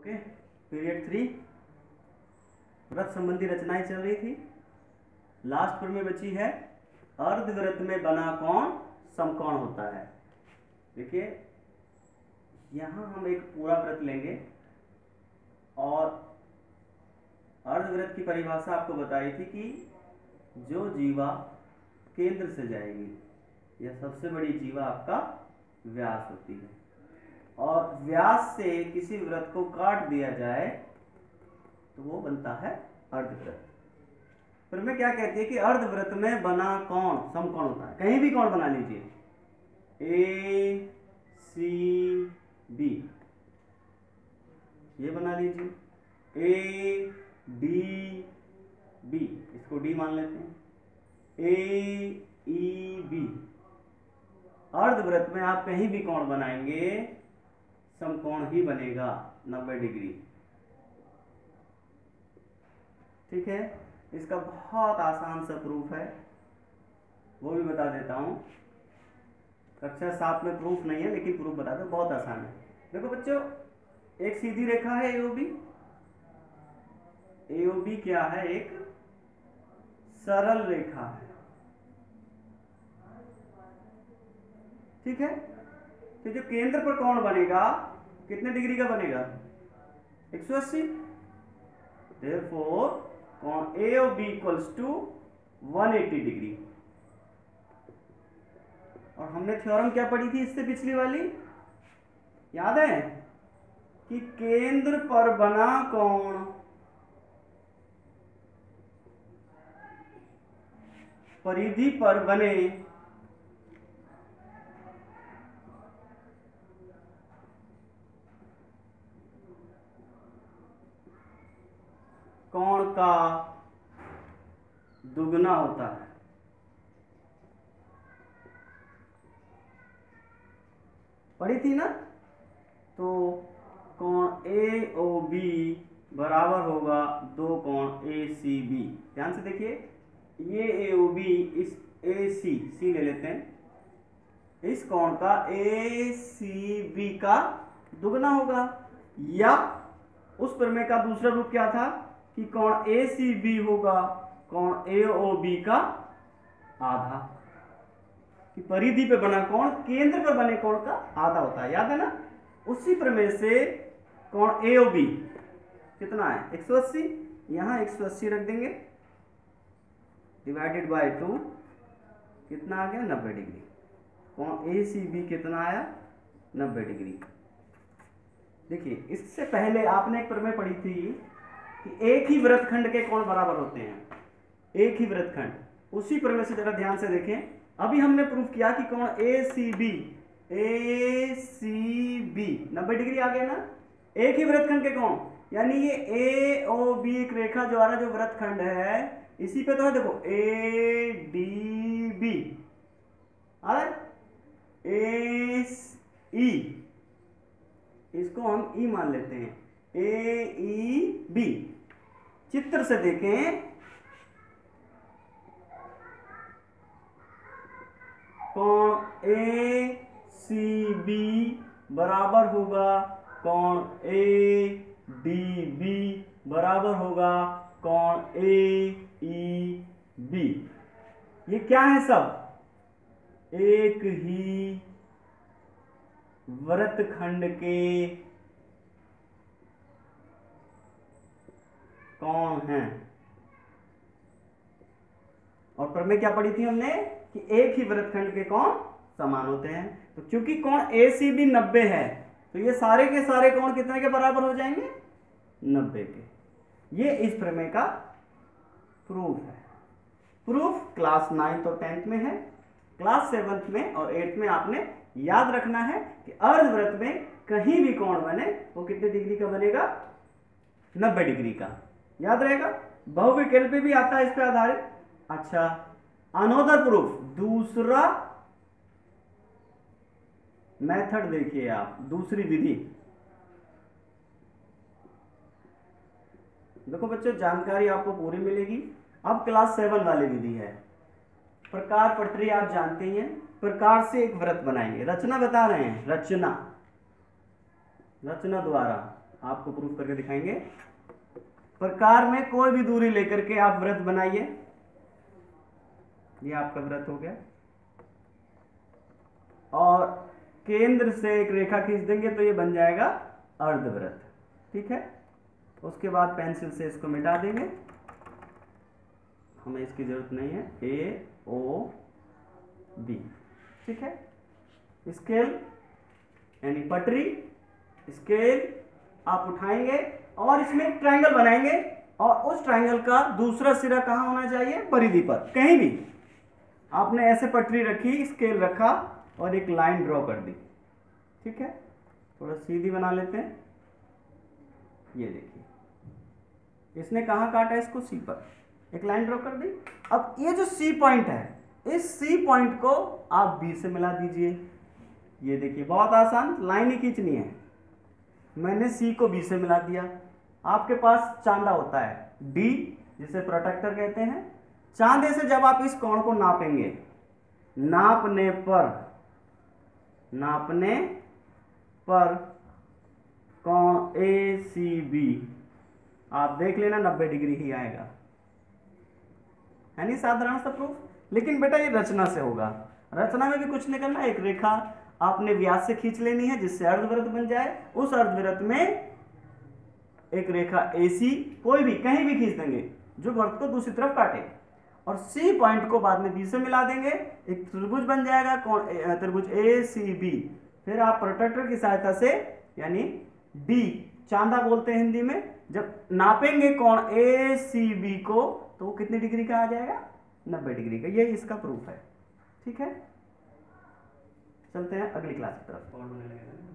Okay, period 3 व्रत संबंधी रचनाएं चल रही थी। लास्ट पर में बची है अर्धव्रत में बना कोण समकोण होता है। देखिए यहां हम एक पूरा व्रत लेंगे और अर्धव्रत की परिभाषा आपको बताई थी कि जो जीवा केंद्र से जाएगी, यह सबसे बड़ी जीवा आपका व्यास होती है, और व्यास से किसी व्रत को काट दिया जाए तो वो बनता है अर्धव्रत। फिर मैं क्या कहती है कि अर्धव्रत में बना कोण समकोण होता है। कहीं भी कोण बना लीजिए, ए सी बी, ये बना लीजिए, ए डी बी, इसको डी मान लेते हैं, ए ई बी। अर्धव्रत में आप कहीं भी कोण बनाएंगे समकोण ही बनेगा 90 डिग्री। ठीक है, इसका बहुत आसान सा प्रूफ है, वो भी बता देता हूं। कक्षा 7 में प्रूफ नहीं है लेकिन प्रूफ बता दो, बहुत आसान है। देखो बच्चों, एक सीधी रेखा है एओबी। एओबी क्या है? एक सरल रेखा है। ठीक है, तो जो केंद्र पर कोण बनेगा कितने डिग्री का बनेगा? 180। देयरफॉर कोण AOB इक्वल्स टू 180 डिग्री। और हमने थ्योरम क्या पढ़ी थी इससे पिछली वाली, याद है? कि केंद्र पर बना कोण परिधि पर बने कोण का दुगना होता है। पढ़ी थी ना? तो कोण AOB बराबर होगा 2 कोण ACB। ध्यान से देखिए, ये AOB इस AC C ले लेते हैं, इस कोण का ACB का दुगना होगा। या उस प्रमेय का दूसरा रूप क्या था कि कोण ACB होगा कोण AOB का आधा, कि परिधि पे बना कोण केंद्र पर बने कोण का आधा होता है। याद है ना? उसी प्रमेय से कोण AOB कितना है? 180। यहां 180 रख देंगे, डिवाइडेड बाय 2 कितना आ गया? 90 डिग्री। कोण ACB कितना आया? 90 डिग्री। देखिए, इससे पहले आपने एक प्रमेय पढ़ी थी कि एक ही वृत्तखंड के कोण बराबर होते हैं। एक ही वृत्तखंड, उसी प्रमेय से जरा ध्यान से देखें। अभी हमने प्रूफ किया कि कोण ACB 90 डिग्री आ गया ना? एक ही वृत्तखंड के कोण, यानी ये AOB एक रेखा द्वारा जो वृत्तखंड है इसी पे तो है। देखो ADB और AE, इसको हम E मान लेते हैं, AEB। चित्र से देखें, कोण ACB बराबर होगा कोण ADB बराबर होगा कोण AEB। ये क्या है? सब एक ही वृत्तखंड के कोण हैं। और प्रमेय क्या पढ़ी थी हमने कि एक ही वृत्तखंड के कोण समान होते हैं। तो चूंकि कोण ACB 90 है तो ये सारे के सारे कोण कितने के बराबर हो जाएंगे? 90 के। ये इस प्रमेय का प्रूफ है। प्रूफ क्लास 9th और 10th में है। क्लास 7th में और 8th में आपने याद रखना है कि अर्धवृत्त में कहीं भी कोण बने वो कितने डिग्री का बनेगा? 90 डिग्री का। याद रहेगा? बहुविकल्पी भी आता है इस पे आधारित। अच्छा, अनोदर प्रूफ, दूसरा मेथड देखिए आप, दूसरी विधि। देखो बच्चों, जानकारी आपको पूरी मिलेगी। अब क्लास 7 वाली विधि है। प्रकार पटरी आप जानते ही हैं। प्रकार से एक व्रत बनाएंगे, रचना बता रहे हैं, रचना द्वारा आपको प्रूफ करके दिखाएंगे। प्रकार में कोई भी दूरी लेकर के आप वृत्त बनाइए। ये आपका वृत्त हो गया, और केंद्र से एक रेखा खींच देंगे तो ये बन जाएगा अर्धवृत्त। ठीक है, उसके बाद पेंसिल से इसको मिटा देंगे, हमें इसकी जरूरत नहीं है। ए ओ बी। ठीक है, स्केल यानी पटरी, स्केल आप उठाएंगे और इसमें एक ट्रायंगल बनाएंगे, और उस ट्रायंगल का दूसरा सिरा कहाँ होना चाहिए? परिधि पर, कहीं भी। आपने ऐसे पटरी रखी, स्केल रखा और एक लाइन ड्रॉ कर दी। ठीक है, थोड़ा सीधी बना लेते हैं। ये देखिए, इसने कहाँ काटा? इसको सी पर, एक लाइन ड्रॉ कर दी। अब ये जो सी पॉइंट है, इस सी पॉइंट को आप बी से मिला दीजिए। ये देखिए, बहुत आसान, लाइन ही खींचनी है। मैंने सी को बी से मिला दिया। आपके पास चांदा होता है डी, जिसे प्रोटेक्टर कहते हैं। चांदे से जब आप इस कोण को नापेंगे, नापने पर कोण ए सी बी आप देख लेना 90 डिग्री ही आएगा, है नहीं? साधारण सा प्रूफ। लेकिन बेटा ये रचना से होगा। रचना में भी कुछ नहीं करना, एक रेखा आपने व्यास से खींच लेनी है जिससे अर्धवृत्त बन जाए। उस अर्धवृत्त में एक रेखा AC कोई भी कहीं भी खींच देंगे जो वृत्त को दूसरी तरफ काटे, और C पॉइंट को बाद में B से मिला देंगे, एक त्रिभुज बन जाएगा, त्रिभुज ACB। फिर आप प्रोट्रैक्टर की सहायता से, यानी D चांदा बोलते हैं हिंदी में, जब नापेंगे कोण ACB को तो वो कितनी डिग्री का आ जाएगा? 90 डिग्री का। ये इसका प्रूफ है। ठीक है, चलते हैं अगली क्लास की तरफ। और बनने लगेगा।